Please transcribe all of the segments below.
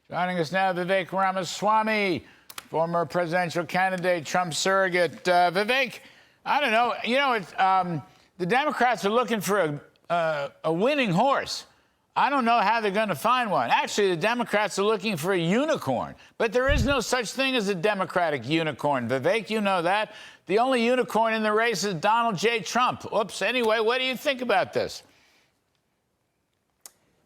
Joining us now, Vivek Ramaswamy, former presidential candidate, Trump surrogate. Vivek, I don't know. You know, the Democrats are looking for a winning horse. I don't know how they're going to find one. Actually, the Democrats are looking for a unicorn. But there is no such thing as a Democratic unicorn. Vivek, you know that. The only unicorn in the race is Donald J. Trump. Oops. Anyway, what do you think about this?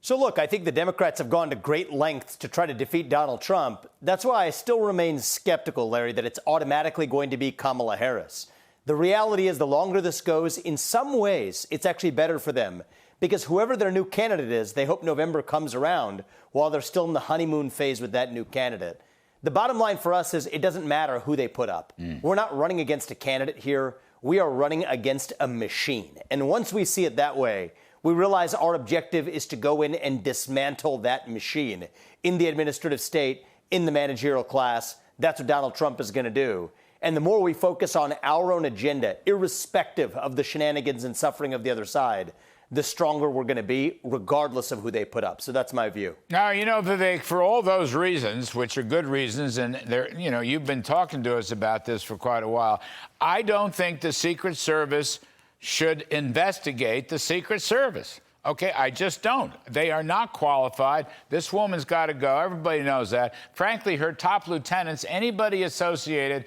So, look, I think the Democrats have gone to great lengths to try to defeat Donald Trump. That's why I still remain skeptical, Larry, that it's automatically going to be Kamala Harris. The reality is the longer this goes, in some ways, it's actually better for them. Because whoever their new candidate is, they hope November comes around while they're still in the honeymoon phase with that new candidate. The bottom line for us is it doesn't matter who they put up. We're not running against a candidate here. We are running against a machine. And once we see it that way, we realize our objective is to go in and dismantle that machine in the administrative state, in the managerial class. That's what Donald Trump is going to do. And the more we focus on our own agenda, irrespective of the shenanigans and suffering of the other side, the stronger we're going to be, regardless of who they put up. So that's my view. Now, you know, Vivek, for all those reasons, which are good reasons, and you know, you've been talking to us about this for quite a while, I don't think the Secret Service should investigate the Secret Service. Okay, I just don't. They are not qualified. This woman's got to go. Everybody knows that. Frankly, her top lieutenants, anybody associated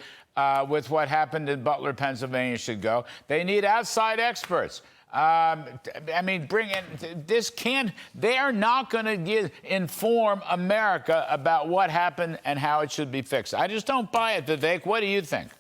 with what happened in Butler, Pennsylvania, should go. They need outside experts. I mean, bring in this can't. They are not going to inform America about what happened and how it should be fixed. I just don't buy it, Vivek. What do you think?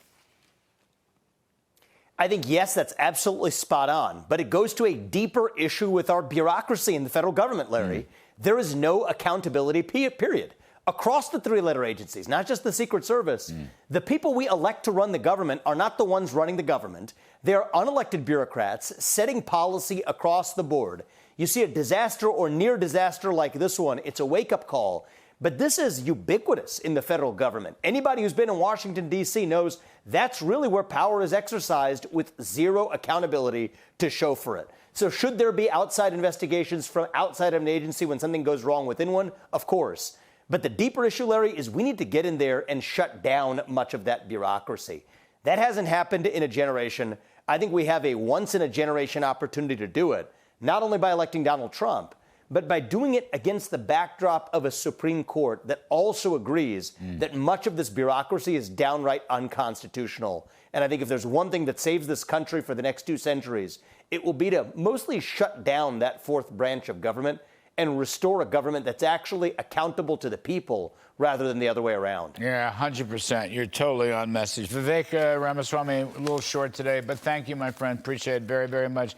I think, yes, that's absolutely spot on. But it goes to a deeper issue with our bureaucracy in the federal government, Larry. There is no accountability, period. Across the three-letter agencies, not just the Secret Service, the people we elect to run the government are not the ones running the government. They are unelected bureaucrats setting policy across the board. You see a disaster or near disaster like this one, it's a wake-up call. But this is ubiquitous in the federal government. Anybody who's been in Washington, D.C. knows that's really where power is exercised with zero accountability to show for it. So should there be outside investigations from outside of an agency when something goes wrong within one? Of course. But the deeper issue, Larry, is we need to get in there and shut down much of that bureaucracy. That hasn't happened in a generation. I think we have a once-in-a-generation opportunity to do it, not only by electing Donald Trump, but by doing it against the backdrop of a Supreme Court that also agrees that much of this bureaucracy is downright unconstitutional. And I think if there's one thing that saves this country for the next 2 centuries, it will be to mostly shut down that fourth branch of government and restore a government that's actually accountable to the people rather than the other way around. Yeah, 100%. You're totally on message. Vivek Ramaswamy, a little short today, but thank you, my friend. Appreciate it very, very much.